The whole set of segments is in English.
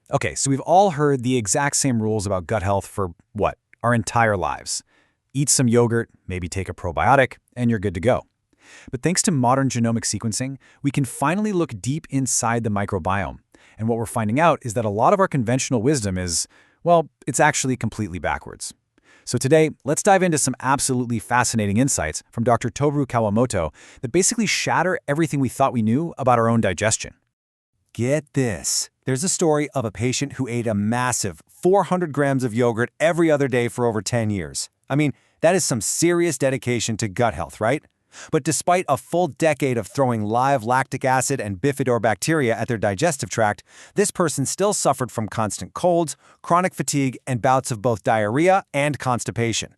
Okay, so we've all heard the exact same rules about gut health for, what, our entire lives. Eat some yogurt, maybe take a probiotic, and you're good to go. But thanks to modern genomic sequencing, we can finally look deep inside the microbiome. And what we're finding out is that a lot of our conventional wisdom is, well, it's actually completely backwards. So today, let's dive into some absolutely fascinating insights from Dr. Toru Kawamoto that basically shatter everything we thought we knew about our own digestion. Get this. There's a story of a patient who ate a massive 400 grams of yogurt every other day for over 10 years. I mean, that is some serious dedication to gut health, right? But despite a full decade of throwing live lactic acid and bifidobacteria at their digestive tract, this person still suffered from constant colds, chronic fatigue, and bouts of both diarrhea and constipation.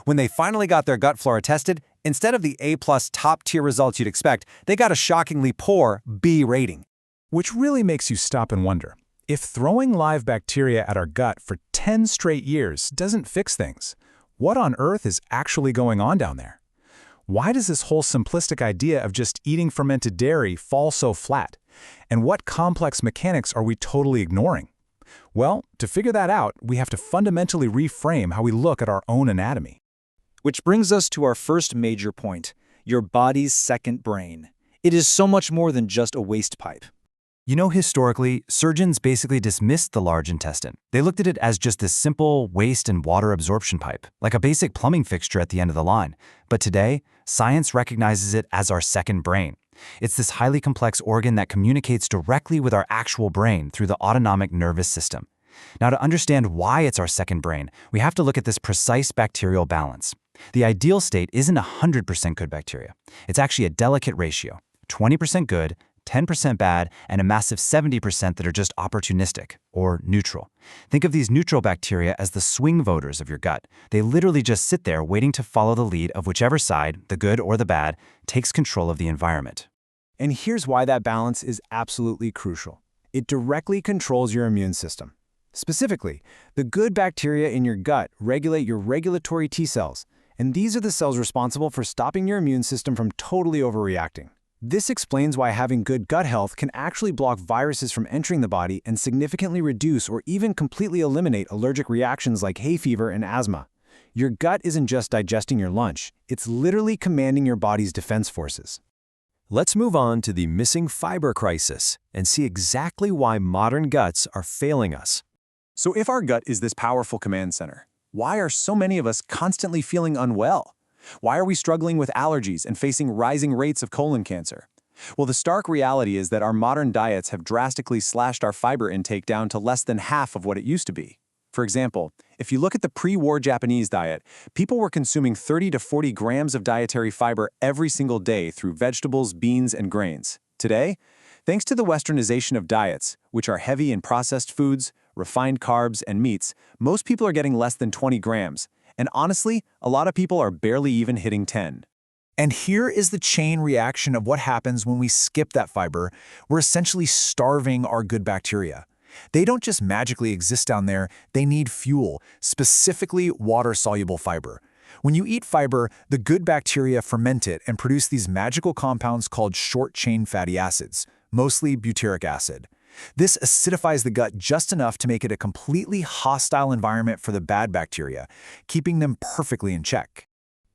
When they finally got their gut flora tested, instead of the A+ top-tier results you'd expect, they got a shockingly poor B rating. Which really makes you stop and wonder, if throwing live bacteria at our gut for 10 straight years doesn't fix things, what on earth is actually going on down there? Why does this whole simplistic idea of just eating fermented dairy fall so flat? And what complex mechanics are we totally ignoring? Well, to figure that out, we have to fundamentally reframe how we look at our own anatomy. Which brings us to our first major point, your body's second brain. It is so much more than just a waste pipe. You know, historically, surgeons basically dismissed the large intestine. They looked at it as just this simple waste and water absorption pipe, like a basic plumbing fixture at the end of the line. But today, science recognizes it as our second brain. It's this highly complex organ that communicates directly with our actual brain through the autonomic nervous system. Now, to understand why it's our second brain, we have to look at this precise bacterial balance. The ideal state isn't 100% good bacteria. It's actually a delicate ratio, 20% good, 10% bad, and a massive 70% that are just opportunistic, or neutral. Think of these neutral bacteria as the swing voters of your gut. They literally just sit there waiting to follow the lead of whichever side, the good or the bad, takes control of the environment. And here's why that balance is absolutely crucial. It directly controls your immune system. Specifically, the good bacteria in your gut regulate your regulatory T cells, and these are the cells responsible for stopping your immune system from totally overreacting. This explains why having good gut health can actually block viruses from entering the body and significantly reduce or even completely eliminate allergic reactions like hay fever and asthma. Your gut isn't just digesting your lunch, it's literally commanding your body's defense forces. Let's move on to the missing fiber crisis and see exactly why modern guts are failing us. So if our gut is this powerful command center, why are so many of us constantly feeling unwell? Why are we struggling with allergies and facing rising rates of colon cancer? Well, the stark reality is that our modern diets have drastically slashed our fiber intake down to less than half of what it used to be. For example, if you look at the pre-war Japanese diet, people were consuming 30 to 40 grams of dietary fiber every single day through vegetables, beans, and grains. Today, thanks to the westernization of diets, which are heavy in processed foods, refined carbs, and meats, most people are getting less than 20 grams. And honestly, a lot of people are barely even hitting 10. And here is the chain reaction of what happens when we skip that fiber. We're essentially starving our good bacteria. They don't just magically exist down there, they need fuel, specifically water-soluble fiber. When you eat fiber, the good bacteria ferment it and produce these magical compounds called short-chain fatty acids, mostly butyric acid. This acidifies the gut just enough to make it a completely hostile environment for the bad bacteria, keeping them perfectly in check.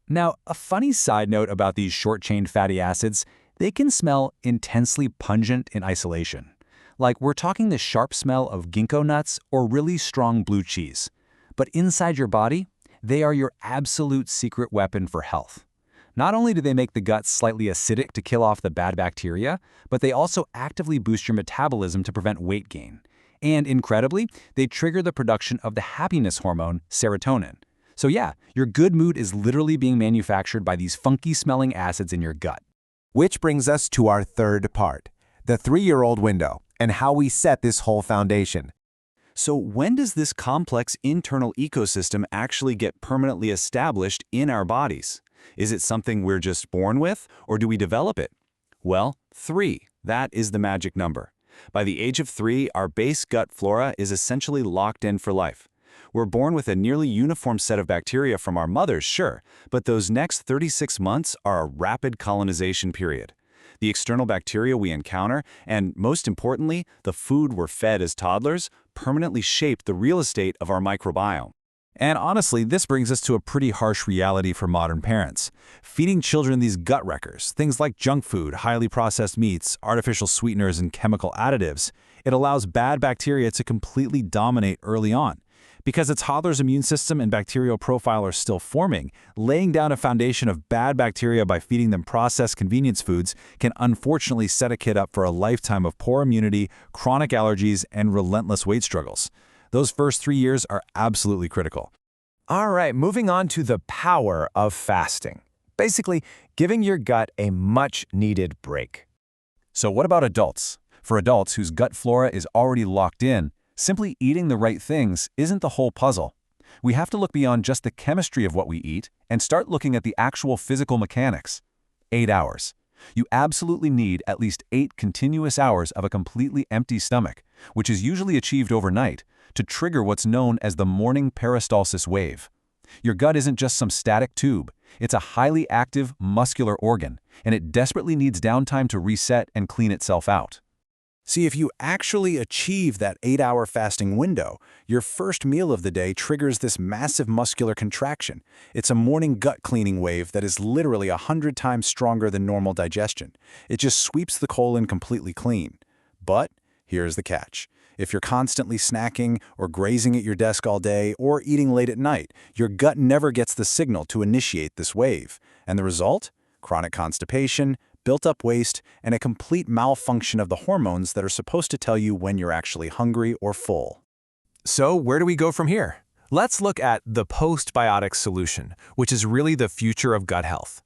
Now, a funny side note about these short-chain fatty acids, they can smell intensely pungent in isolation. Like we're talking the sharp smell of ginkgo nuts or really strong blue cheese. But inside your body, they are your absolute secret weapon for health. Not only do they make the gut slightly acidic to kill off the bad bacteria, but they also actively boost your metabolism to prevent weight gain. And incredibly, they trigger the production of the happiness hormone, serotonin. So yeah, your good mood is literally being manufactured by these funky-smelling acids in your gut. Which brings us to our third part, the 3-year-old window, and how we set this whole foundation. So when does this complex internal ecosystem actually get permanently established in our bodies? Is it something we're just born with, or do we develop it? Well, 3. That is the magic number. By the age of 3, our base gut flora is essentially locked in for life. We're born with a nearly uniform set of bacteria from our mothers, sure, but those next 36 months are a rapid colonization period. the external bacteria we encounter, and most importantly, the food we're fed as toddlers, permanently shape the real estate of our microbiome. And honestly, this brings us to a pretty harsh reality for modern parents. Feeding children these gut wreckers, things like junk food, highly processed meats, artificial sweeteners, and chemical additives, it allows bad bacteria to completely dominate early on. Because a toddler's immune system and bacterial profile are still forming, laying down a foundation of bad bacteria by feeding them processed convenience foods can unfortunately set a kid up for a lifetime of poor immunity, chronic allergies, and relentless weight struggles. Those first 3 years are absolutely critical. All right, moving on to the power of fasting. Basically, giving your gut a much-needed break. So what about adults? For adults whose gut flora is already locked in, simply eating the right things isn't the whole puzzle. We have to look beyond just the chemistry of what we eat and start looking at the actual physical mechanics. 8 hours. You absolutely need at least 8 continuous hours of a completely empty stomach, which is usually achieved overnight, to trigger what's known as the morning peristalsis wave. Your gut isn't just some static tube. It's a highly active, muscular organ, and it desperately needs downtime to reset and clean itself out. See, if you actually achieve that 8-hour fasting window, your first meal of the day triggers this massive muscular contraction. It's a morning gut cleaning wave that is literally 100 times stronger than normal digestion. It just sweeps the colon completely clean. But here's the catch. If you're constantly snacking or grazing at your desk all day or eating late at night, your gut never gets the signal to initiate this wave. And the result? Chronic constipation, built-up waste, and a complete malfunction of the hormones that are supposed to tell you when you're actually hungry or full. So where do we go from here? Let's look at the postbiotic solution, which is really the future of gut health.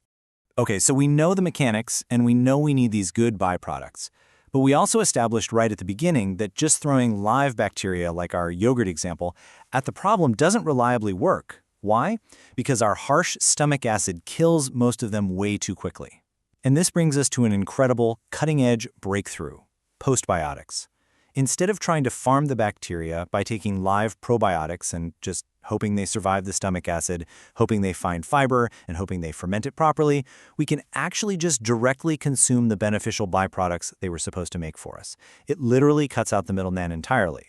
Okay, so we know the mechanics, and we know we need these good byproducts. But we also established right at the beginning that just throwing live bacteria, like our yogurt example, at the problem doesn't reliably work. Why? Because our harsh stomach acid kills most of them way too quickly. And this brings us to an incredible, cutting-edge breakthrough: postbiotics. Instead of trying to farm the bacteria by taking live probiotics and just hoping they survive the stomach acid, hoping they find fiber, and hoping they ferment it properly, we can actually just directly consume the beneficial byproducts they were supposed to make for us. It literally cuts out the middleman entirely.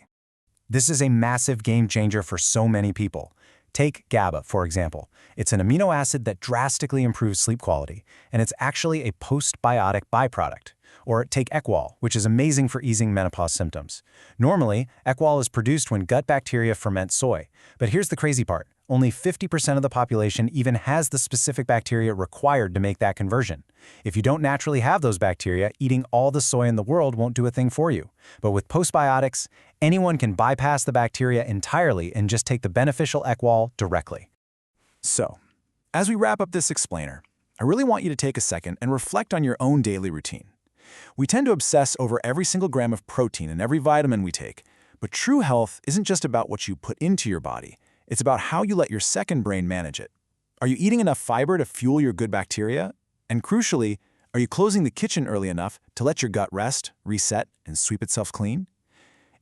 This is a massive game changer for so many people. Take GABA, for example. It's an amino acid that drastically improves sleep quality, and it's actually a postbiotic byproduct. Or take Equal, which is amazing for easing menopause symptoms. Normally, Equal is produced when gut bacteria ferment soy. But here's the crazy part. Only 50% of the population even has the specific bacteria required to make that conversion. If you don't naturally have those bacteria, eating all the soy in the world won't do a thing for you. But with postbiotics, anyone can bypass the bacteria entirely and just take the beneficial Equal directly. So, as we wrap up this explainer, I really want you to take a second and reflect on your own daily routine. We tend to obsess over every single gram of protein and every vitamin we take, but true health isn't just about what you put into your body. It's about how you let your second brain manage it. Are you eating enough fiber to fuel your good bacteria? And crucially, are you closing the kitchen early enough to let your gut rest, reset, and sweep itself clean?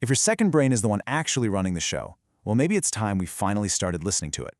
If your second brain is the one actually running the show, well, maybe it's time we finally started listening to it.